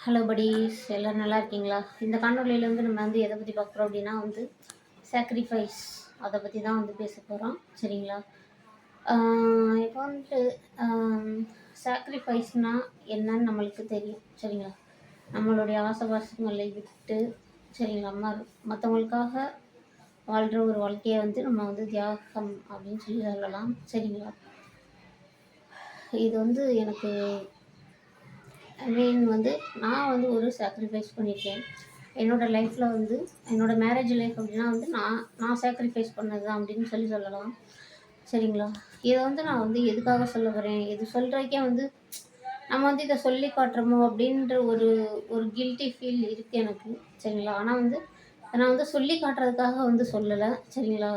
Hello buddies, எல்லோரும் நல்லா இருக்கீங்களா? இந்த காணொளியில் நம்ம எதை பற்றி பார்க்குறோம் அப்படின்னா சாக்ரிஃபைஸ் அதை பற்றி தான் பேச போகிறோம். சரிங்களா? இப்போ சாக்ரிஃபைஸ்னால் என்னன்னு நம்மளுக்கு தெரியும். சரிங்களா? நம்மளுடைய ஆசைபாசங்களை விட்டு சரிங்களா மற்றவங்களுக்காக வாழ்கிற ஒரு வாழ்க்கையை நம்ம தியாகம் அப்படின்னு சொல்லலாம். சரிங்களா? இது எனக்கு நான் ஒரு சாக்ரிஃபைஸ் பண்ணியிருக்கேன் என்னோடய லைஃப்பில் என்னோடய மேரேஜ் லைஃப் அப்படின்னா நான் சாக்ரிஃபைஸ் பண்ணது தான் அப்படின்னு சொல்லலாம். சரிங்களா? இதை நான் எதுக்காக சொல்ல வரேன், இது சொல்கிறதுக்கே நம்ம இதை சொல்லி காட்டுறோமோ அப்படின்ற ஒரு கில்ட்டி ஃபீல் இருக்குது எனக்கு. சரிங்களா? ஆனால் நான் சொல்லி காட்டுறதுக்காக சொல்லலை. சரிங்களா?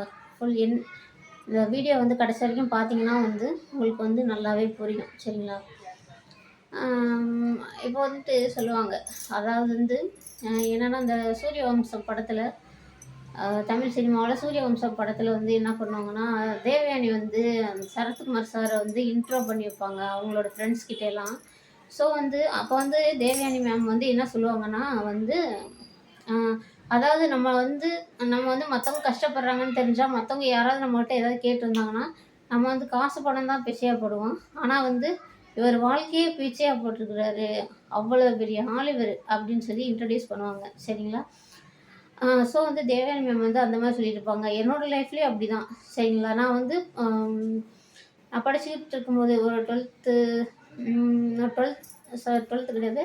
இந்த வீடியோ கடைசி வரைக்கும் பார்த்தீங்கன்னா உங்களுக்கு நல்லாவே புரியும். சரிங்களா? இப்போ சொல்லுவாங்க, அதாவது என்னென்னா இந்த சூரியவம்சம் படத்தில், தமிழ் சினிமாவில் சூரியவம்சம் படத்தில் என்ன பண்ணுவாங்கன்னா, தேவயானி சரத்குமார் சாரை இன்ட்ரோ பண்ணி வைப்பாங்க அவங்களோட ஃப்ரெண்ட்ஸ் கிட்டேலாம். ஸோ அப்போ தேவயானி மேம் என்ன சொல்லுவாங்கன்னா அதாவது நம்ம மற்றவங்க கஷ்டப்படுறாங்கன்னு தெரிஞ்சால், மற்றவங்க யாராவது நம்மகிட்ட ஏதாவது கேட்டிருந்தாங்கன்னா நம்ம காசு பணம் தான் பிச்சையாகப்படுவோம். ஆனால் இவர் வாழ்க்கையே பிச்சையாக போட்டிருக்கிறாரு, அவ்வளோ பெரிய ஆள் இவர் அப்படின்னு சொல்லி இன்ட்ரடியூஸ் பண்ணுவாங்க. சரிங்களா? ஸோ தேவயானி மேம் அந்த மாதிரி சொல்லியிருப்பாங்க. என்னோடய லைஃப்லேயும் அப்படி தான். சரிங்களா? நான் நான் படிச்சுக்கிட்டு இருக்கும்போது ஒரு டுவெல்த்து கிடையாது,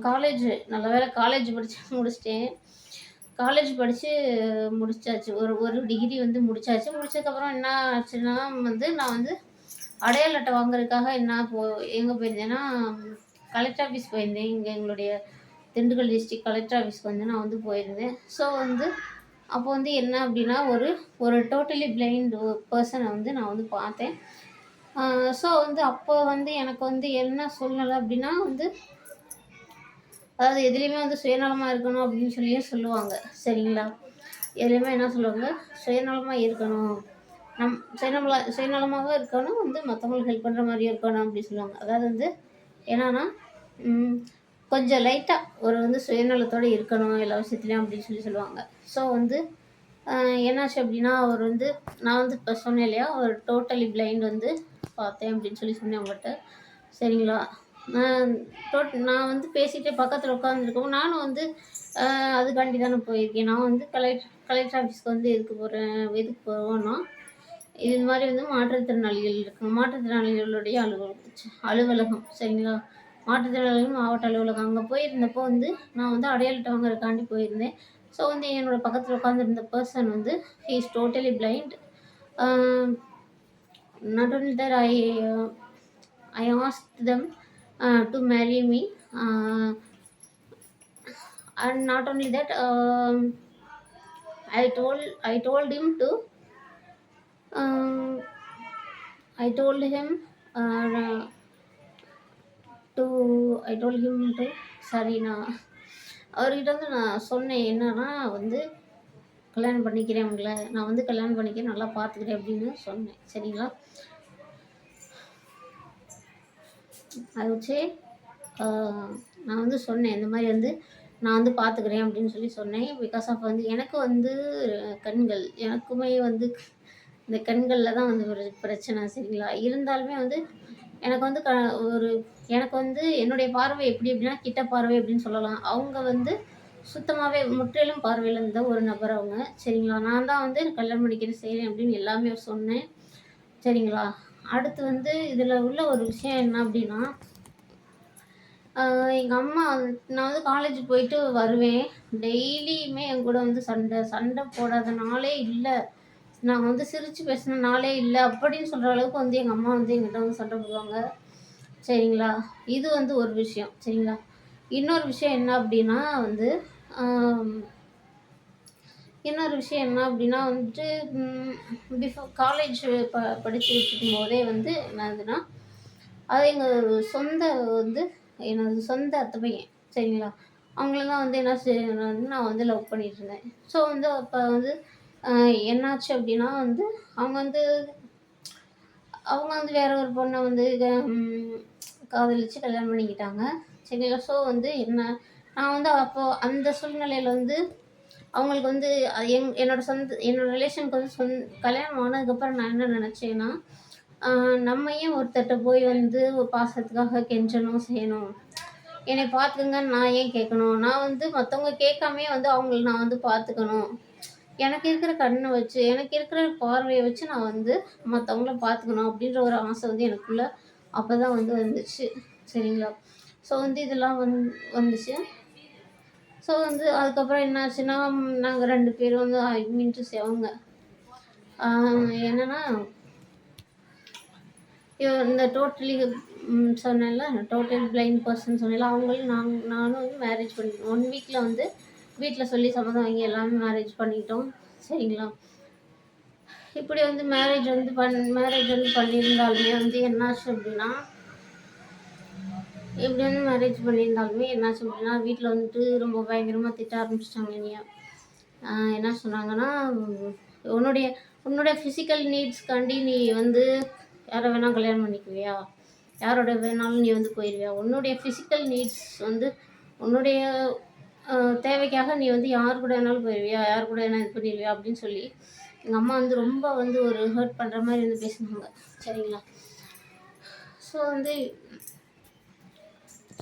காலேஜ், நல்ல வேலை காலேஜ் முடிச்சுட்டேன். காலேஜ் படித்து முடிச்சாச்சு. ஒரு டிகிரி முடிச்சாச்சு. முடிச்சதுக்கப்புறம் என்ன ஆச்சுன்னா நான் அடையாள அட்டை வாங்குறதுக்காக எங்கே போயிருந்தேன்னா, கலெக்டர் ஆஃபீஸ் போயிருந்தேன். எங்களுடைய திண்டுக்கல் டிஸ்ட்ரிக்ட் கலெக்டர் ஆஃபீஸ்க்கு நான் போயிருந்தேன். ஸோ அப்போ என்ன அப்படின்னா ஒரு டோட்டலி பிளைண்ட் பர்சனை நான் பார்த்தேன். ஸோ அப்போ எனக்கு என்ன சூழ்நிலை அப்படின்னா அதாவது எதுலேயுமே சுயநலமாக இருக்கணும் அப்படின்னு சொல்லுவாங்க. சரிங்களா? எதுலேயுமே என்ன சொல்லுவாங்க, சுயநலமாக இருக்கணும், சுயநலமாக இருக்கணும், மற்றவங்களுக்கு ஹெல்ப் பண்ணுற மாதிரியும் இருக்கணும் அப்படி சொல்லுவாங்க. அதாவது என்னன்னா கொஞ்சம் லைட்டாக ஒரு சுயநலத்தோடு இருக்கணும் எல்லா விஷயத்துலையும் அப்படின்னு சொல்லுவாங்க. ஸோ என்னாச்சு அப்படின்னா அவர் நான் இப்போ சொன்னேன் இல்லையா, ஒரு டோட்டலி பிளைண்ட் பார்த்தேன் அப்படின்னு சொன்னேன் அவங்கள்ட்ட. சரிங்களா? நான் பேசிகிட்டே பக்கத்தில் உட்காந்துருக்கோம். நானும் அதுக்காண்டி தானே போயிருக்கேன். நான் கலெக்டர் ஆஃபீஸ்க்கு எதுக்கு போவோன்னா, இது மாதிரி மாற்றுத்திறனாளிகள் இருக்கும், மாற்றுத்திறனாளிகளுடைய அலுவலகம். சரிங்களா? மாற்றுத்திறனாளிகள் மாவட்ட அலுவலகம். அங்கே போயிருந்தப்போ நான் அடையாள அட்டை வாங்குறதுக்காண்டி போயிருந்தேன். ஸோ என்னோடய பக்கத்தில் உட்காந்துருந்த person he is totally blind. Not only that I asked them to marry me, and not only that, I told him to sorry, நான் அவர்கிட்ட நான் சொன்னேன் என்னன்னா கல்யாணம் பண்ணிக்கிறேன், உங்களை நான் கல்யாணம் பண்ணிக்கிறேன், நல்லா பார்த்துக்கிறேன் அப்படின்னு சொன்னேன். சரிங்களா? அது நான் சொன்னேன் இந்த மாதிரி நான் பார்த்துக்கிறேன் அப்படின்னு சொன்னேன். பிகாஸ் ஆஃப் எனக்கு கண்கள், எனக்குமே இந்த கண்களில் தான் ஒரு பிரச்சனை. சரிங்களா? இருந்தாலுமே எனக்கு எனக்கு என்னுடைய பார்வை எப்படி அப்படின்னா கிட்ட பார்வை அப்படின்னு சொல்லலாம். அவங்க சுத்தமாகவே முற்றிலும் பார்வையில் இருந்த ஒரு நபர் அவங்க. சரிங்களா? நான் தான் கல்யாணம் பண்ணிக்கிறேன் செய்கிறேன் அப்படின்னு எல்லாமே சொன்னேன். சரிங்களா? அடுத்து இதில் உள்ள ஒரு விஷயம் என்ன அப்படின்னா, எங்கள் அம்மா, நான் காலேஜ் போயிட்டு வருவேன், டெய்லியுமே என் கூட சண்டை போடாத நாளே இல்லை, நான் சிரித்து பேசின நாளே இல்லை அப்படின்னு சொல்கிற அளவுக்கு எங்கள் அம்மா எங்கிட்ட சண்டை போடுவாங்க. சரிங்களா? இது ஒரு விஷயம். சரிங்களா? இன்னொரு விஷயம் என்ன அப்படின்னா பிஃபோர் காலேஜ் படிச்சுக்கிட்டு இருக்கும்போதே என்னதுன்னா, அது எங்கள் சொந்த எனது சொந்த அத்தை பையன். சரிங்களா? அவங்களெல்லாம் என்ன செய்யணும், நான் லவ் பண்ணிகிட்டு இருந்தேன். ஸோ அப்போ என்னாச்சு அப்படின்னா அவங்க அவங்க வேற ஒரு பொண்ணை காதலித்து கல்யாணம் பண்ணிக்கிட்டாங்க. சரிங்களா? ஸோ வந்து என்ன நான் வந்து அப்போ அந்த சூழ்நிலையில வந்து அவங்களுக்கு வந்து என்னோட ரிலேஷனுக்கு வந்து கல்யாணம் ஆனதுக்கப்புறம் நான் என்ன நினச்சேன்னா, நம்ம ஏன் ஒருத்தர்ட்ட போய் வந்து ஒரு பாசத்துக்காக கெஞ்சணும், செய்யணும். என்னைய பார்த்துக்கங்கன்னு நான் ஏன் கேட்கணும்? நான் வந்து மத்தவங்க கேட்காமயே வந்து அவங்கள நான் வந்து பார்த்துக்கணும். எனக்கு இருக்கிற கண்ண வச்சு, எனக்கு இருக்கிற பார்வைய வச்சு நான் வந்து மத்தவங்கள பார்த்துக்கணும் அப்படின்ற ஒரு ஆசை வந்து எனக்குள்ள அப்பதான் வந்து வந்துச்சு. சரிங்களா? ஸோ வந்து இதெல்லாம் வந்துச்சு. ஸோ வந்து அதுக்கப்புறம் என்னாச்சுன்னா, நாங்க 2 பேரும் வந்து ஐ மீன் டூ சே அவங்க என்னன்னா, இந்த டோட்டலி சொன்னேன்ல, டோட்டல் பிளைண்ட் பர்சன் சொன்னேன்ல, அவங்களும் நானும் வந்து மேரேஜ் பண்ணிட்டோம். 1 வீக்ல வந்து வீட்ல சொல்லி சம்மதம் வாங்கி எல்லாமே மேரேஜ் பண்ணிட்டோம். சரிங்களா? இப்படி வந்து மேரேஜ் வந்து பண்ணியிருந்தாலுமே வந்து என்னாச்சு அப்படின்னா, இப்படி வந்து மேரேஜ் பண்ணியிருந்தாலுமே என்னாச்சு அப்படின்னா, வீட்ல வந்துட்டு ரொம்ப பயங்கரமா திட்ட ஆரம்பிச்சுட்டாங்க என்னைய. என்ன சொன்னாங்கன்னா, "உன்னுடைய உன்னுடைய ஃபிசிக்கல் நீட்ஸ்க்காண்டி நீ வந்து யார வேணா கல்யாணம் பண்ணிக்குவியா? யாரோட வேணாலும் நீ வந்து போயிருவியா? உன்னுடைய ஃபிசிக்கல் நீட்ஸ் வந்து உன்னுடைய தேவைக்காக நீ வந்து யார் கூட வேணாலும் போயிருவியா? யார் கூட வேணா இது பண்ணிருவியா?" அப்படின்னு சொல்லி எங்க அம்மா வந்து ரொம்ப வந்து ஒரு ஹர்ட் பண்ற மாரி வந்து பேசினாங்க. சரிங்களா? ஸோ வந்து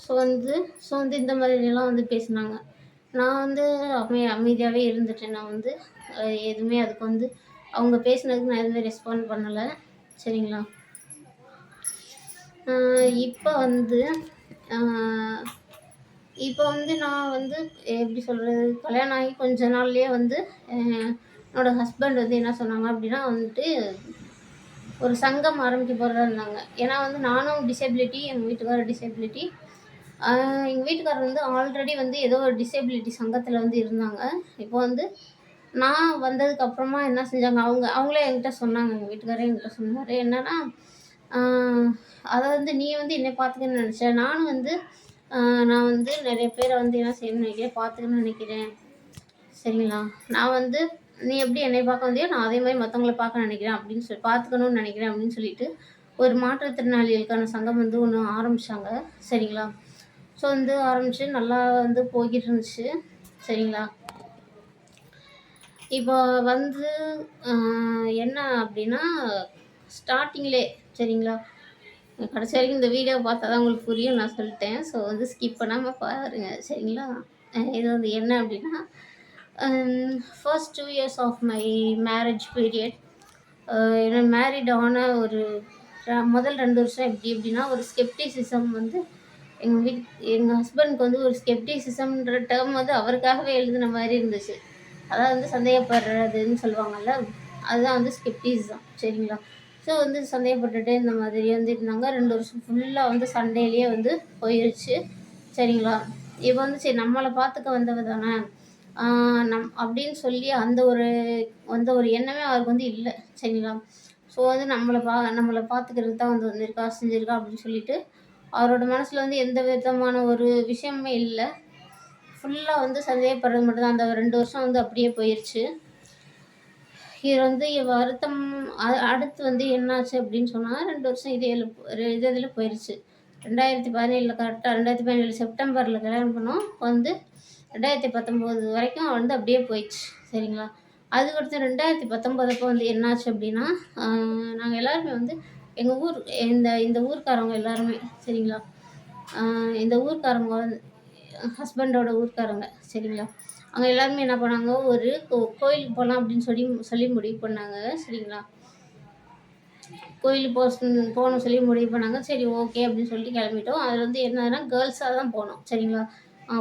ஸோ வந்து ஸோ வந்து இந்த மாதிரிலாம் வந்து பேசினாங்க. நான் வந்து அமைதியாவே இருந்துட்டேன். நான் வந்து எதுவுமே அதுக்கு வந்து அவங்க பேசினதுக்கு நான் எதுவுமே ரெஸ்பாண்ட் பண்ணல. சரிங்களா? இப்போ வந்து அ இப்போ வந்து நான் வந்து எப்படி சொல்றது? கல்யாணம் ஆகி கொஞ்ச நாள்லயே வந்து என்னோட ஹஸ்பண்ட் வந்து என்ன சொன்னாங்க அப்படின்னா வந்துட்டு, ஒரு சங்கம் ஆரம்பிக்க போறதா இருந்தாங்க. ஏன்னா வந்து நானும் டிசேபிலிட்டி, எங்க வீட்டுக்காரரும் டிசேபிலிட்டி. எங்க வீட்டுக்காரர் வந்து ஆல்ரெடி வந்து ஏதோ ஒரு டிசேபிலிட்டி சங்கத்துல வந்து இருந்தாங்க. இப்போ வந்து நான் வந்ததுக்கு அப்புறமா என்ன செஞ்சாங்க, அவங்களே என்கிட்ட சொன்னாங்க. எங்க வீட்டுக்காரரே என்கிட்ட சொன்னாரு. என்னன்னா, ஆ அத வந்து "நீ வந்து என்னைய பார்த்துக்கன்னு நெனச்ச. நானும் வந்து நான் வந்து நெறைய பேர வந்து என்ன செய்யணும்னு நெனைக்கிறேன், பார்த்துக்கணும்னு நெனைக்கிறேன். சரிங்களா? நான் வந்து நீ எப்படி என்னைய பார்க்க வந்தியோ, நான் அதே மாரி மத்தவங்கள பார்க்க நெனைக்கிறேன் அப்படின்னு பார்த்துக்கணும்னு நெனைக்கிறேன்" அப்படின்னு சொல்லிட்டு, ஒரு மாற்றுத்திறனாளிகளுக்கான சங்கம் வந்து ஒண்ணு ஆரம்பிச்சாங்க. சரிங்களா? ஸோ வந்து ஆரம்பிச்சு நல்லா வந்து போய்க்கிட்டு இருந்துச்சு. சரிங்களா? இப்போ வந்து என்ன அப்படின்னா, ஸ்டார்ட்டிங்லே சரிங்களா? கடைசி வரைக்கும் இந்த வீடியோ பார்த்தா தான் உங்களுக்கு புரியும் நான் சொல்லிட்டேன். ஸோ வந்து ஸ்கிப் பண்ணாம பாருங்க. சரிங்களா? இது வந்து என்ன அப்படின்னா, first 2 years of my marriage period என்ன மேரிட் ஆன ஒரு முதல் 2 வருஷம் எப்படி எப்படின்னா, ஒரு ஸ்கெப்டிசிசம் வந்து எங்க ஹஸ்பண்டுக்கு வந்து ஒரு ஸ்கெப்டிசிசம்ன்ற டேர்ம் வந்து அவருக்காகவே எழுதின மாரி இருந்துச்சு. அதாவது வந்து சந்தேகப்படுறதுன்னு சொல்லுவாங்கல்ல, அதுதான் வந்து ஸ்கெப்டிசிசம். சரிங்களா? ஸோ வந்து சந்தேகப்பட்டுட்டே இந்த மாதிரி வந்து இருந்தாங்க. 2 வருஷம் ஃபுல்லா வந்து சண்டையிலேயே வந்து போயிருச்சு. சரிங்களா? இப்போ வந்து சரி நம்மள பார்த்துக்க வந்தவ தானே, அப்படின்னு சொல்லி அந்த ஒரு எண்ணமே அவருக்கு வந்து இல்ல. சரிங்களா? ஸோ வந்து நம்மள பார்த்துக்கிறதுக்கு தான் வந்து வந்திருக்கா, செஞ்சிருக்கா அப்படின்னு சொல்லிட்டு, அவரோட மனசுல வந்து எந்த விதமான ஒரு விஷயமுமே இல்ல. ஃபுல்லா வந்து சந்தேகப்படுறது மட்டும் தான். அந்த 2 வருஷம் வந்து அப்படியே போயிருச்சு. இது வந்து வருத்தம் அடுத்து வந்து என்னாச்சு அப்படின்னு சொன்னா, 2 வருஷம் இதுல போயிருச்சு. 2017 கரெக்ட்டா 2017 செப்டம்பர்ல கல்யாணம் பண்ணோம். வந்து 2019 வரைக்கும் வந்து அப்படியே போயிடுச்சு. சரிங்களா? அதுக்கடுத்து 2019 அப்போ வந்து என்னாச்சு அப்படின்னா, அ நாங்க எல்லாருமே வந்து எங்க ஊர் இந்த ஊர்க்காரவங்க எல்லாருமே சரிங்களா? இந்த ஊர்க்காரவங்க வந்து ஹஸ்பண்டோட ஊர்க்காரங்க சரிங்களா? அவங்க எல்லாருமே என்ன பண்ணாங்க, ஒரு கோயிலுக்கு போலாம் அப்படின்னு சொல்லி சொல்லி முடிவு பண்ணாங்க. சரிங்களா? கோயிலுக்கு போகணும் சொல்லி முடிவு பண்ணாங்க. சரி ஓகே அப்படின்னு சொல்லிட்டு கிளம்பிட்டோம். அதில வந்து என்னதுன்னா கேர்ள்ஸா தான் போனோம். சரிங்களா?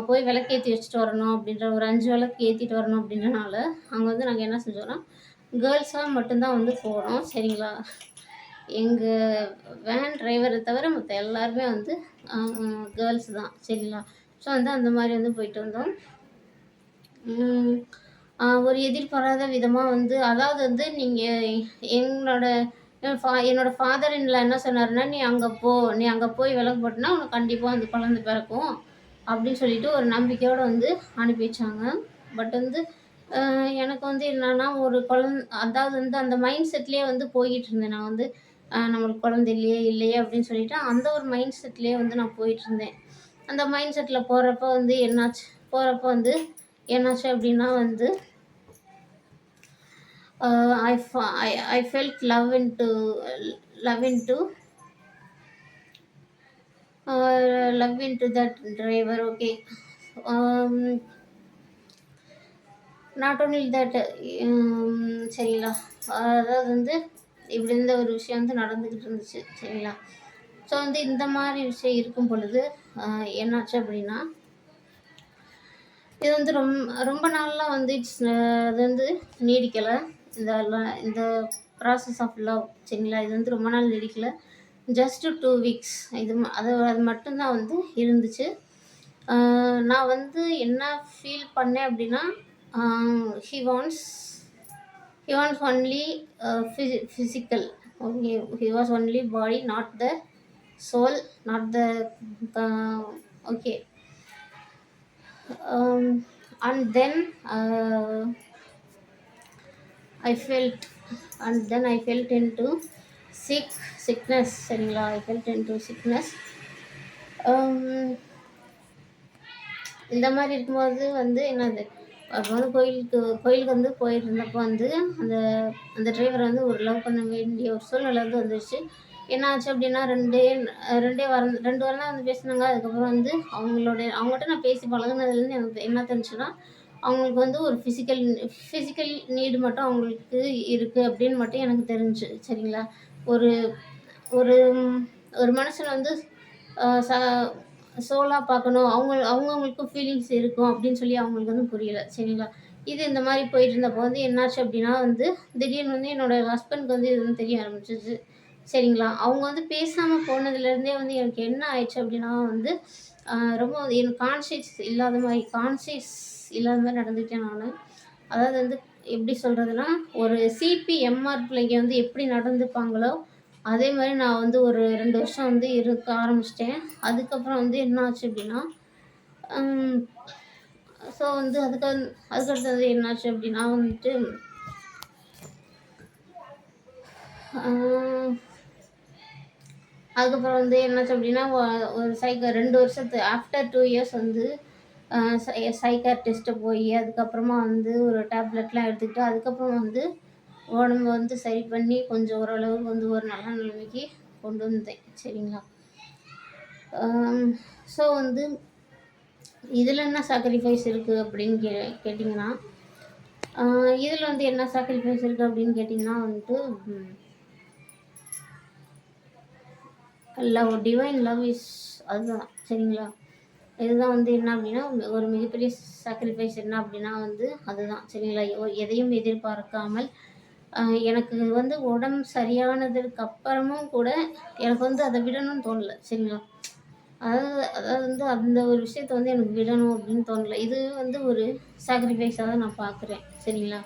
போய் விளக்கேத்தி வச்சுட்டு வரணும் அப்படின்ற ஒரு 5 விளக்கு ஏத்திட்டு வரணும் அப்படின்றனால, அங்க வந்து நாங்க என்ன செஞ்சோம்னா, கேர்ள்ஸா மட்டும் தான் வந்து போனோம். சரிங்களா? எங்க வேன் டிரைவர தவிர மத்த எல்லாருமே வந்து அ கேர்ள்ஸ் தான். சரிங்களா? ஸோ வந்து அந்த மாரி வந்து போயிட்டு வந்தோம். ம். ஒரு எதிர்பாராத விதமா வந்து அதாவது வந்து என்னோட என்னோட ஃபாதர் இன் லா என்ன சொன்னாருன்னா, "நீ அங்க போ. நீ அங்க போய் விளக்கு போட்டன்னா, உனக்கு கண்டிப்பா வந்து குழந்தை பிறக்கும்." அப்படின்னு சொல்லிட்டு ஒரு நம்பிக்கையோட வந்து அனுப்பி வச்சாங்க. பட் வந்து எனக்கு வந்து என்னன்னா, அதாவது வந்து அந்த மைண்ட் செட்லயே வந்து போயிட்டு இருந்தேன். நான் வந்து நம்மளுக்கு குழந்தை இல்லையே இல்லையே அப்படின்னு சொல்லிட்டு, அந்த ஒரு மைண்ட் செட்லயே வந்து நான் போயிட்டுருந்தேன். அந்த மைண்ட் செட்டில் போகிறப்ப வந்து என்னாச்சு அப்படின்னா வந்து I felt love into that driver. Okay. Not only that, சரிங்களா, அதாவது வந்து இப்படி இந்த ஒரு விஷயம் வந்து நடந்துக்கிட்டு இருந்துச்சு. சரிங்களா. ஸோ வந்து இந்த மாதிரி விஷயம் இருக்கும் பொழுது என்னாச்சு அப்படின்னா, இது வந்து ரொம்ப நாள்லாம் வந்து அது வந்து நீடிக்கலை. இந்த ப்ராசஸ் ஆஃப் லவ், சரிங்களா, இது வந்து ரொம்ப நாள் நீடிக்கலை. ஜஸ்ட்டு 2 வீக்ஸ் அது மட்டும்தான் வந்து இருந்துச்சு. நான் வந்து என்ன ஃபீல் பண்ணேன் அப்படின்னா, he wants only physical. Okay, he was only body, not the soul, not the okay. And then I felt into sickness. சரிங்களா, I felt into sickness. இந்த மாதிரி இருக்கும்போது வந்து என்னது, அப்போ வந்து கோயிலுக்கு வந்து போயிட்டு இருந்தப்போ வந்து அந்த டிரைவர் வந்து ஒரு லவ் பண்ண வேண்டிய ஒரு சூழ்நிலை வந்து வந்துருச்சு. என்ன ஆச்சு அப்படின்னா, 2 வாரம் தான் வந்து பேசினாங்க. அதுக்கப்புறம் வந்து அவங்கள்ட்ட நான் பேசி பழகுனதுலேருந்து எனக்கு என்ன தெரிஞ்சுன்னா, அவங்களுக்கு வந்து ஒரு ஃபிசிக்கல் நீடு மட்டும் அவங்களுக்கு இருக்குது அப்படின்னு மட்டும் எனக்கு தெரிஞ்சு. சரிங்களா. ஒரு ஒரு ஒரு மனுஷன் வந்து சோலாக பார்க்கணும், அவங்கவுங்களுக்கும் ஃபீலிங்ஸ் இருக்கும் அப்படின்னு சொல்லி அவங்களுக்கு வந்து புரியலை. சரிங்களா. இது இந்த மாதிரி போயிட்டு இருந்தப்போ வந்து என்னாச்சு அப்படின்னா வந்து, திடீர்னு வந்து என்னோடய ஹஸ்பண்டுக்கு வந்து இது வந்து தெரிய ஆரம்பிச்சிச்சு. சரிங்களா. அவங்க வந்து பேசாமல் போனதுலேருந்தே வந்து எனக்கு என்ன ஆயிடுச்சு அப்படின்னா வந்து, ரொம்ப எனக்கு கான்ஷியஸ் இல்லாத மாதிரி நடந்துக்கிட்டேன் நான். அதாவது வந்து எப்படி சொல்கிறதுனா, ஒரு சிபிஎம்ஆர் பிள்ளைங்க வந்து எப்படி நடந்துப்பாங்களோ அதே மாதிரி நான் வந்து ஒரு 2 வருஷம் வந்து இருக்க ஆரம்பிச்சிட்டேன். அதுக்கப்புறம் வந்து என்ன ஆச்சு அப்படின்னா, ஸோ வந்து அதுக்கடுத்தது என்னாச்சு அப்படின்னா வந்துட்டு, அதுக்கப்புறம் வந்து என்னாச்சு அப்படின்னா, ஒரு 2 வருஷத்து ஆஃப்டர் 2 இயர்ஸ் வந்து சைக்காட்ரிஸ்ட்டை போய் அதுக்கப்புறமா வந்து ஒரு டேப்லெட்லாம் எடுத்துக்கிட்டு அதுக்கப்புறம் வந்து உடம்பு வந்து சரி பண்ணி கொஞ்சம் ஓரளவுக்கு வந்து ஒரு நல்ல நிலைமைக்கு கொண்டு வந்தேன். சரிங்களா. ஸோ வந்து இதில் என்ன சாக்ரிஃபைஸ் இருக்குது அப்படின்னு கேட்டிங்கன்னா, இதில் வந்து என்ன சாக்ரிஃபைஸ் இருக்குது அப்படின்னு கேட்டிங்கன்னா வந்துட்டு, டிவைன் லவ் இஸ், அதுதான். சரிங்களா. இதுதான் வந்து என்ன அப்படின்னா, ஒரு மிகப்பெரிய சாக்ரிஃபைஸ் என்ன அப்படின்னா வந்து அதுதான். சரிங்களா. எதையும் எதிர்பார்க்காமல் எனக்கு வந்து உடம்பு சரியானதுக்கு அப்புறமும் கூட எனக்கு வந்து அதை விடணும்னு தோணலை. சரிங்களா. அதாவது வந்து அந்த ஒரு விஷயத்த வந்து எனக்கு விடணும் அப்படின்னு தோணலை. இது வந்து ஒரு சாக்ரிஃபைஸாக தான் நான் பார்க்குறேன். சரிங்களா.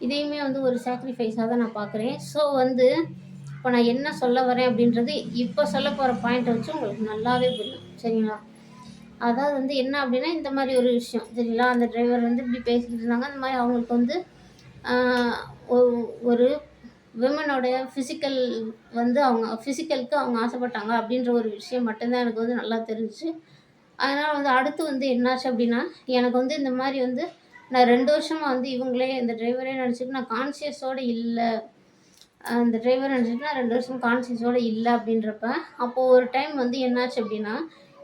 இதையுமே வந்து ஒரு சாக்ரிஃபைஸாக தான் நான் பார்க்குறேன். ஸோ வந்து இப்போ நான் என்ன சொல்ல வரேன் அப்படின்றது இப்போ சொல்ல போகிற பாயிண்ட்டை வச்சு உங்களுக்கு நல்லாவே புரியும். சரிங்களா. அதாவது வந்து என்ன அப்படின்னா, இந்த மாதிரி ஒரு விஷயம். சரிங்களா. அந்த டிரைவர் வந்து இப்படி பேசிக்கிட்டு இருந்தாங்க. அந்த மாதிரி அவங்களுக்கு வந்து ஒரு விமனோடைய ஃபிசிக்கலுக்கு அவங்க ஆசைப்பட்டாங்க அப்படின்ற ஒரு விஷயம் மட்டும்தான் எனக்கு வந்து நல்லா தெரிஞ்சுச்சு. அதனால் வந்து அடுத்து வந்து என்னாச்சு அப்படின்னா, எனக்கு வந்து இந்த மாதிரி வந்து நான் 2 வருஷமாக வந்து இந்த டிரைவரே நினச்சிட்டு நான் கான்ஷியஸோடு இல்லை. அந்த டிரைவர் நினச்சிட்டு நான் 2 வருஷம் கான்ஷியஸோடு இல்லை அப்படின்றப்ப, அப்போது ஒரு டைம் வந்து என்னாச்சு அப்படின்னா,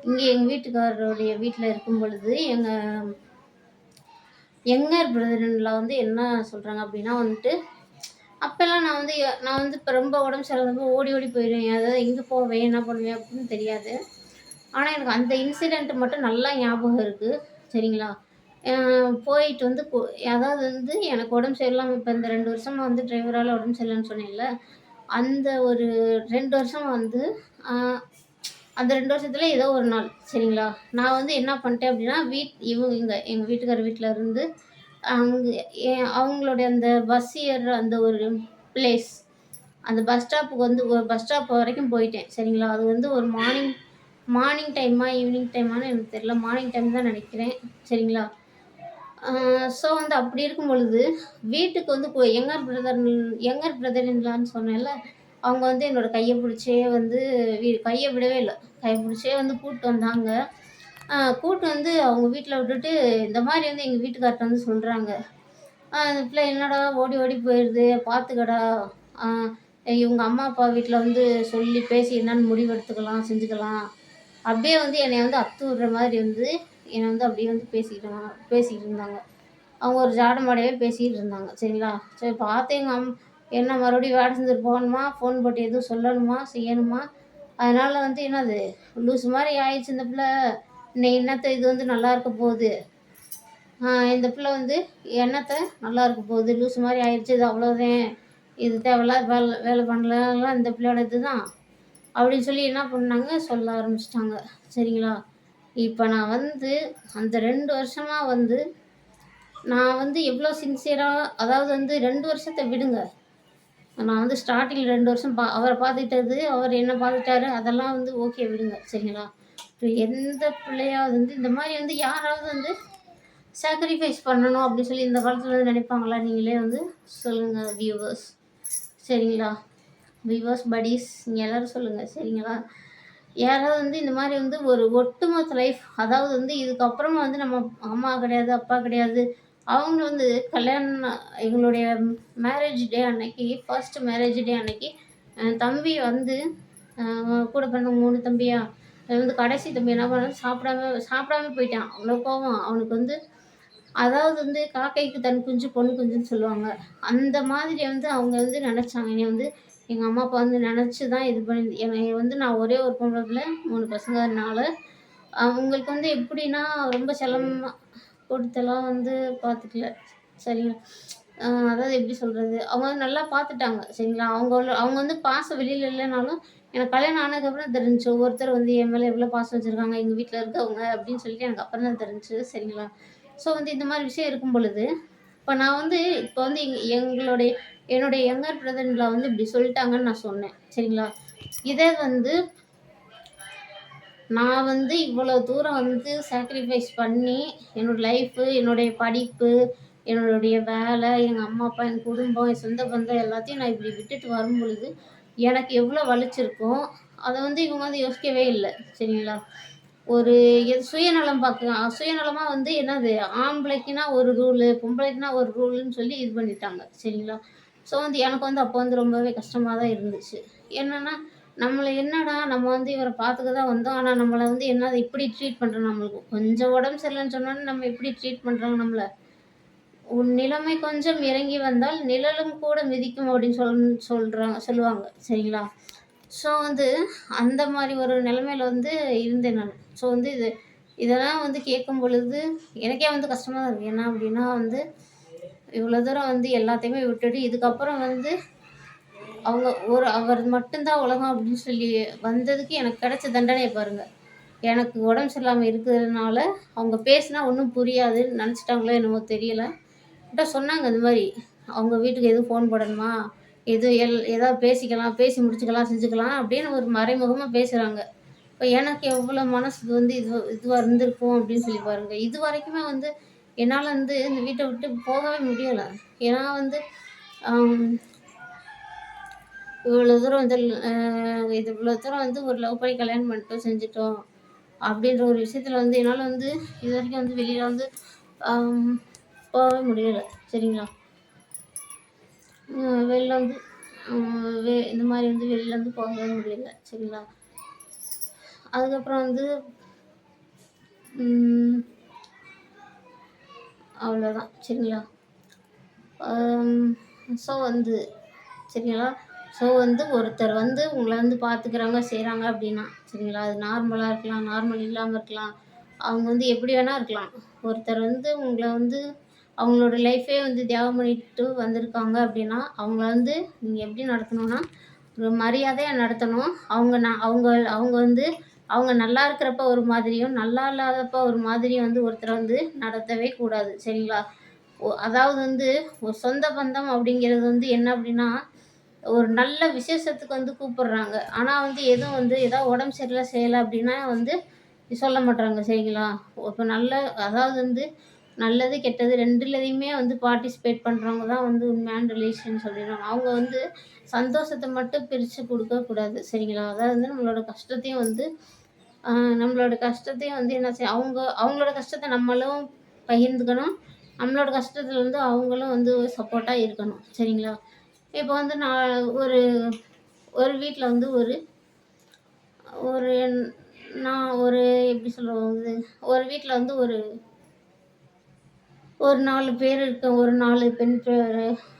இங்கே எங்கள் வீட்டுக்காரருடைய வீட்டில் இருக்கும் பொழுது யங்கர் பிரதர்லாம் வந்து என்ன சொல்கிறாங்க அப்படின்னா வந்துட்டு, அப்போல்லாம் நான் வந்து இப்போ ரொம்ப உடம்பு சரியில்லாதப்போ ஓடி போயிடுவேன். அதாவது எங்கே போவேன், என்ன பண்ணுவேன் அப்படின்னு தெரியாது. ஆனால் எனக்கு அந்த இன்சிடெண்ட்டு மட்டும் நல்லா ஞாபகம் இருக்குது. சரிங்களா. போயிட்டு வந்து அதாவது வந்து எனக்கு உடம்பு சரியில்லாமல் இப்போ இந்த 2 வருஷமாக வந்து டிரைவரால் உடம்பு சரியில்லைன்னு சொன்னேன்ல, அந்த ஒரு 2 வருஷம் வந்து அந்த 2 வருஷத்துல ஏதோ ஒரு நாள். சரிங்களா. நான் வந்து என்ன பண்ணிட்டேன் அப்படின்னா, எங்கள் வீட்டுக்காரர் வீட்டில் இருந்து அவங்களுடைய அந்த பஸ் ஏறுற அந்த ஒரு பிளேஸ், அந்த பஸ் ஸ்டாப் வரைக்கும் போயிட்டேன். சரிங்களா. அது வந்து ஒரு மார்னிங் டைமா ஈவினிங் டைமான்னு எனக்கு தெரியல. மார்னிங் டைம் தான் நினைக்கிறேன். சரிங்களா. ஸோ வந்து அப்படி இருக்கும் பொழுது வீட்டுக்கு வந்து யங்கர் பிரதர்லான்னு சொன்னேன்ல, அவங்க வந்து என்னோடய கையை பிடிச்சே வந்து கையை விடவே இல்லை. கையை பிடிச்சே வந்து கூப்பிட்டு வந்தாங்க. கூட்டு வந்து அவங்க வீட்ல விட்டுட்டு இந்த மாதிரி வந்து எங்கள் வீட்டுக்கார்ட்ட வந்து சொல்கிறாங்க. இந்த பிள்ளை என்னடா ஓடி ஓடி போயிடுது பார்த்துக்கடா. ஆ இவங்க அம்மா அப்பா வீட்டில் வந்து சொல்லி பேசி என்னன்னு முடிவு எடுத்துக்கலாம் செஞ்சுக்கலாம். அப்படியே வந்து என்னைய வந்து அத்து விடுற மாதிரி வந்து என்னை வந்து அப்படியே வந்து பேசிக்கிட்டு இருந்தாங்க. அவங்க ஒரு ஜாட மாடையாவே பேசிக்கிட்டு இருந்தாங்க. சரிங்களா? சரி பார்த்து என்ன மறுபடியும் வேலை செஞ்சுட்டு போகணுமா? ஃபோன் போட்டு எதுவும் சொல்லணுமா? செய்யணுமா? அதனால வந்து என்னது லூசு மாரி ஆயிடுச்சு இந்த பிள்ள. என்னத்த இது வந்து நல்லா இருக்க போகுது. இந்த பிள்ள வந்து என்னத்த நல்லா இருக்க போகுது. லூசு மாரி ஆயிடுச்சு. இது அவ்வளோதான். இது தேவையில்லாத வேலை பண்ணலாம் இந்த பிள்ளையோட இதுதான். அப்படின்னு சொல்லி என்ன பண்ணாங்க, சொல்ல ஆரம்பிச்சுட்டாங்க. சரிங்களா? இப்ப நான் வந்து அந்த 2 வருஷமா வந்து நான் வந்து எவ்வளோ சின்சியரா, அதாவது வந்து 2 வருஷத்த விடுங்க. நான் வந்து ஸ்டார்ட்டிங்ல 2 வருஷம் அவர பார்த்துக்கிட்டது, அவர் என்ன பார்த்துக்கிட்டாரு, அதெல்லாம் வந்து ஓகே விடுங்க. சரிங்களா? இப்ப எந்த பிள்ளையாவது வந்து இந்த மாரி வந்து யாராவது வந்து சாக்ரிஃபைஸ் பண்ணணும் அப்படின்னு சொல்லி இந்த காலத்துல வந்து நினைப்பாங்களா? நீங்களே வந்து சொல்லுங்க வியூவர்ஸ். சரிங்களா? வியூவர்ஸ், படீஸ் நீங்க எல்லாரும் சொல்லுங்க. சரிங்களா? யாராவது வந்து இந்த மாரி வந்து ஒரு ஒட்டுமொத்த லைஃப், அதாவது வந்து இதுக்கப்புறமா வந்து நம்ம அம்மா கிடையாது, அப்பா கிடையாது. அவங்க வந்து கல்யாணம் எங்களுடைய மேரேஜ் டே அன்னைக்கு, ஃபர்ஸ்ட் மேரேஜ் டே அன்னைக்கு தம்பி வந்து கூட பிறந்த 3 தம்பியா, அது வந்து கடைசி தம்பி என்ன பண்ணான், சாப்பிடாம போயிட்டான். அவ்வளோ கோவம். அவனுக்கு வந்து அதாவது வந்து காக்கைக்கு தன் குஞ்சு, பொண்ணு குஞ்சுன்னு சொல்லுவாங்க. அந்த மாதிரி வந்து அவங்க வந்து நெனச்சாங்க. என்னைய வந்து எங்க அம்மா, அப்பா வந்து நெனச்சு தான் இது பண்ணி என்னைய வந்து நான் ஒரே ஒரு பொம்பள பிள்ள, 3 பசங்கனால, அவங்களுக்கு வந்து எப்படின்னா, ரொம்ப செல்லமா கொடுத்தெல்லாம் வந்து பார்த்துக்கல. சரிங்களா? அதாவது எப்படி சொல்றது? அவங்க வந்து நல்லா பார்த்துட்டாங்க. சரிங்களா? அவங்க வந்து பாசம் வெளியில இல்லனாலும், எனக்கு கல்யாணம் ஆனதுக்கப்புறம் தெரிஞ்சுச்சு. ஒவ்வொருத்தர் வந்து என் மேல எவ்வளோ பாசம் வச்சிருக்காங்க, எங்க வீட்ல இருக்கவங்க அப்படின்னு சொல்லிட்டு எனக்கு அப்புறம் தான் தெரிஞ்சுச்சு. சரிங்களா? ஸோ வந்து இந்த மாரி விஷயம் இருக்கும் பொழுது, நான் வந்து இப்போ வந்து என்னுடைய யங்கர் பிரதர் இன் லா வந்து இப்படி சொல்லிட்டாங்கன்னு நான் சொன்னேன். சரிங்களா? இதே வந்து நான் வந்து இவ்வளோ தூரம் வந்து சாக்ரிஃபைஸ் பண்ணி, என்னோட லைஃபு, என்னுடைய படிப்பு, என்னுடைய வேலை, எங்க அம்மா, அப்பா, என் குடும்பம், என் சொந்த பந்தம் எல்லாத்தையும் நான் இப்படி விட்டுட்டு வரும்பொழுது, எனக்கு எவ்வளோ வலிச்சிருக்கும். அத வந்து இவங்க வந்து யோசிக்கவே இல்ல. சரிங்களா? ஒரு சுயநலமா வந்து என்னது ஆம்பளைக்குன்னா ஒரு ரூலு, பொம்பளைக்குன்னா ஒரு ரூலுன்னு சொல்லி இது பண்ணிட்டாங்க. சரிங்களா? ஸோ வந்து எனக்கு வந்து அப்போ வந்து ரொம்பவே கஷ்டமா தான் இருந்துச்சு. என்னன்னா, என்னடா நம்ம வந்து இவர பார்த்துக்க தான் வந்தோம். ஆனா நம்மள வந்து என்னது இப்படி ட்ரீட் பண்றாங்க. நம்மளுக்கு கொஞ்சம் உடம்பு சரியில்லன்னு சொன்னோனே நம்ம எப்படி ட்ரீட் பண்றாங்க நம்மள. "உன் நிலைமை கொஞ்சம் இறங்கி வந்தால் நிழலும் கூட மிதிக்கும்" அப்படின்னு சொல்லுவாங்க. சரிங்களா? ஸோ வந்து அந்த மாரி ஒரு நிலைமையில வந்து இருந்தேன் நானு. ஸோ வந்து இதெல்லாம் வந்து கேட்கும் பொழுது எனக்கே வந்து கஷ்டமா தான் இருக்கு. என்ன அப்படின்னா வந்து, இவ்வளோ தூரம் வந்து எல்லாத்தையுமே விட்டுட்டு, இதுக்கப்புறம் வந்து அவர் மட்டும் தான் உலகம் அப்படின்னு சொல்லி வந்ததுக்கு எனக்கு கிடைச்ச தண்டனைய பாருங்க. எனக்கு உடம்பு சரியில்லாம இருக்கிறதுனால, அவங்க பேசினா ஒண்ணும் புரியாதுன்னு நெனச்சுட்டாங்களோ என்னமோ தெரியல. என்ட்ட சொன்னாங்க இந்த மாரி, "அவங்க வீட்டுக்கு எதுவும் ஃபோன் போடணுமா? ஏதாவது பேசிக்கலாம், பேசி முடிச்சுக்கலாம், செஞ்சுக்கலாம்" அப்படின்னு ஒரு மறைமுகமா பேசுறாங்க. இப்ப எனக்கு எவ்வளோ மனசு வந்து இதுவா இருந்திருக்கும் அப்படின்னு சொல்லி பாருங்க. இதுவரைக்குமே வந்து என்னால வந்து இந்த வீட்ட விட்டு போகவே முடியல. ஏன்னா வந்து, அம் இவ்வளோ தூரம் வந்து இவ்வளோ தூரம் வந்து ஒரு லவ் பண்ணி கல்யாணம் பண்ணிட்டோம், செஞ்சுட்டோம். அப்படின்ற ஒரு விஷயத்துல வந்து என்னால வந்து இதுவரைக்கும் வந்து வெளியில வந்து அம் போகவே முடியல. சரிங்களா? வெளில வந்து இந்த மாரி வந்து வெளில வந்து போகவே முடியல. சரிங்களா? அதுக்கப்புறம் வந்து ம் அவ்வளோதான். சரிங்களா? ஸோ வந்து சரிங்களா? ஸோ வந்து ஒருத்தர் வந்து உங்கள வந்து பார்த்துக்கிறாங்க, செய்றாங்க அப்படின்னா, சரிங்களா? அது நார்மலா இருக்கலாம், நார்மல் இல்லாம இருக்கலாம். அவங்க வந்து எப்படி வேணா இருக்கலாம். ஒருத்தர் வந்து உங்கள வந்து அவங்களோட லைஃபே வந்து தியாகம் பண்ணிட்டு வந்திருக்காங்க அப்படின்னா, அவங்கள வந்து நீங்க எப்படி நடத்தணும்னா, ஒரு மரியாதையா நடத்தணும். அவங்க வந்து அவங்க நல்லா இருக்கிறப்ப ஒரு மாதிரியும், நல்லா இல்லாதப்ப ஒரு மாதிரியும் வந்து ஒருத்தர வந்து நடத்தவே கூடாது. சரிங்களா? அதாவது வந்து ஒரு சொந்த பந்தம் அப்படிங்கிறது வந்து என்ன அப்படின்னா, ஒரு நல்ல விசேஷத்துக்கு வந்து கூப்பிடுறாங்க. ஆனா வந்து எதுவும் வந்து ஏதாவது உடம்பு சரியில்ல, செய்யல அப்படின்னா வந்து சொல்ல மாட்றாங்க. சரிங்களா? இப்ப அதாவது வந்து நல்லது, கெட்டது 2லயுமே வந்து பார்ட்டிசிபேட் பண்றவங்க தான் வந்து உண்மையான ரிலேஷன் சொல்லிடுவாங்க. அவங்க வந்து சந்தோஷத்த மட்டும் பிரிச்சு குடுக்கக்கூடாது. சரிங்களா? அதாவது வந்து நம்மளோட கஷ்டத்தையும் வந்து நம்மளோட கஷ்டத்தையும் வந்து என்ன செய்ய அவங்களோட கஷ்டத்த நம்மளும் பகிர்ந்துக்கணும். நம்மளோட கஷ்டத்துல வந்து அவங்களும் வந்து சப்போர்ட்டா இருக்கணும். சரிங்களா? இப்போ வந்து நான் ஒரு ஒரு வீட்ல வந்து ஒரு ஒரு நான் ஒரு எப்படி சொல்றது? ஒரு வீட்ல வந்து ஒரு ஒரு 4 பேர் ஒரு 4 பெண்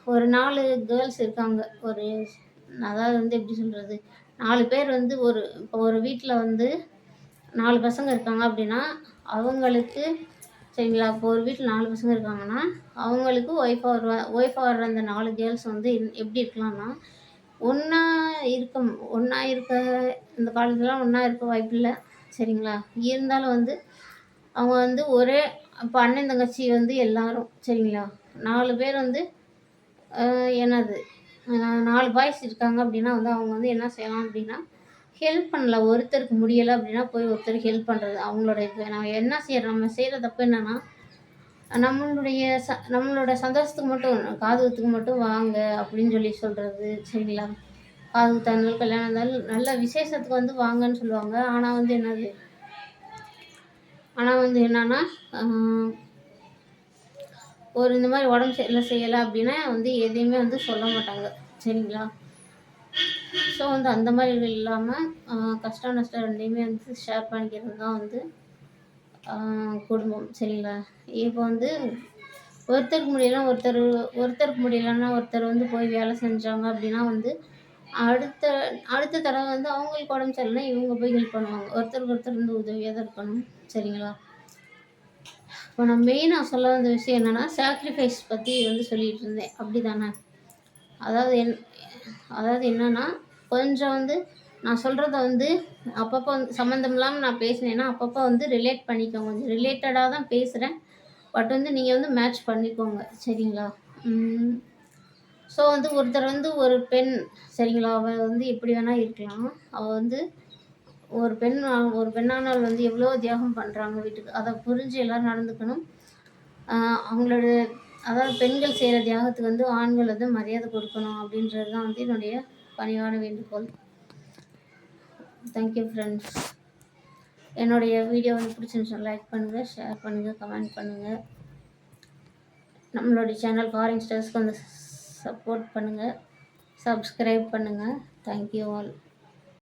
ஒரு 4 கேர்ள்ஸ் இருக்காங்க. அதாவது வந்து எப்படி சொல்றது? 4 பேர் வந்து இப்போ ஒரு வீட்ல வந்து 4 பசங்க இருக்காங்க அப்படின்னா, அவங்களுக்கு சரிங்களா? இப்போ ஒரு வீட்ல 4 பசங்க இருக்காங்கன்னா, அவங்களுக்கு ஒய்ஃபா வர்ற அந்த 4 கேர்ள்ஸ் வந்து எப்படி இருக்கலாம்னா, ஒண்ணா ஒண்ணா இருக்க இந்த காலத்துலலாம் ஒண்ணா இருக்க வாய்ப்பில்ல. சரிங்களா? இருந்தாலும் வந்து அவங்க வந்து இப்போ அண்ணன், தங்கச்சி வந்து எல்லாரும் சரிங்களா? 4 பேர் வந்து அ என்னது 4 பாய்ஸ் இருக்காங்க அப்படின்னா வந்து அவங்க வந்து என்ன செய்யலாம் அப்படின்னா, ஹெல்ப் பண்ணலாம். ஒருத்தருக்கு முடியல அப்படின்னா போய் ஒருத்தருக்கு ஹெல்ப் பண்றது. அவங்களோட இது நம்ம செய்ற தப்பு என்னன்னா, நம்மளோட சந்தோஷத்துக்கு மட்டும், காது குத்துக்கு மட்டும் வாங்க அப்படின்னு சொல்றது. சரிங்களா? காது குத்தா இருந்தாலும், கல்யாணம் இருந்தாலும், நல்ல விசேஷத்துக்கு வந்து வாங்கன்னு சொல்லுவாங்க. ஆனா வந்து என்னன்னா, அ இந்த மாரி உடம்பு செய்யல அப்படின்னா வந்து எதையுமே வந்து சொல்ல மாட்டாங்க. சரிங்களா? ஸோ வந்து அந்த மாரி இல்லாம கஷ்டம், நஷ்டம் 2யுமே வந்து ஷேர் பண்ணிக்கிறது தான் வந்து குடும்பம். சரிங்களா? இப்போ வந்து ஒருத்தருக்கு முடியலன்னா ஒருத்தர் வந்து போய் வேலை செஞ்சாங்க அப்படின்னா வந்து, அடுத்த அடுத்த தடவ வந்து அவங்களுக்கு உடம்பு சரியில்லன்னா இவங்க போய் ஹெல்ப் பண்ணுவாங்க. ஒருத்தருக்கு ஒருத்தர் வந்து உதவியா தான் இருக்கணும். சரிங்களா? இப்போ நான் மெயினா சொல்ல வந்த விஷயம் என்னன்னா, சாக்ரிஃபைஸ் பத்தி வந்து சொல்லிட்டு இருந்தேன். அப்படிதானே? அதாவது அதாவது என்னன்னா, கொஞ்சம் வந்து நான் சொல்றத வந்து அப்பப்போ வந்து சம்மந்தம் இல்லாம நான் பேசினேன்னா, அப்பப்போ வந்து ரிலேட் பண்ணிக்கோங்க. கொஞ்சம் ரிலேட்டடா தான் பேசுறேன். பட் வந்து நீங்க வந்து மேட்ச் பண்ணிக்கோங்க. சரிங்களா? ம். ஸோ வந்து ஒருத்தர் வந்து ஒரு பெண் சரிங்களா? அவ வந்து எப்படி வேணா இருக்கலாம். அவ வந்து ஒரு பெண்ணானவள் வந்து எவ்வளோ தியாகம் பண்றாங்க வீட்டுக்கு. அத புரிஞ்சு எல்லாரும் நடந்துக்கணும். அ அவங்களோட அதாவது பெண்கள் செய்ற தியாகத்துக்கு வந்து ஆண்கள் வந்து மரியாதை கொடுக்கணும் அப்படின்றது தான் வந்து என்னுடைய பணிவான வேண்டுகோள். Thank you friends. என்னுடைய வீடியோ வந்து பிடிச்சிருந்துச்சுன்னா லைக் பண்ணுங்க, ஷேர் பண்ணுங்க, கமெண்ட் பண்ணுங்க. நம்மளுடைய சேனல் ஃபாரின் ஸ்டார்ஸ்க்கு வந்து சப்போர்ட் பண்ணுங்க. சப்ஸ்கிரைப் பண்ணுங்க. Thank you all.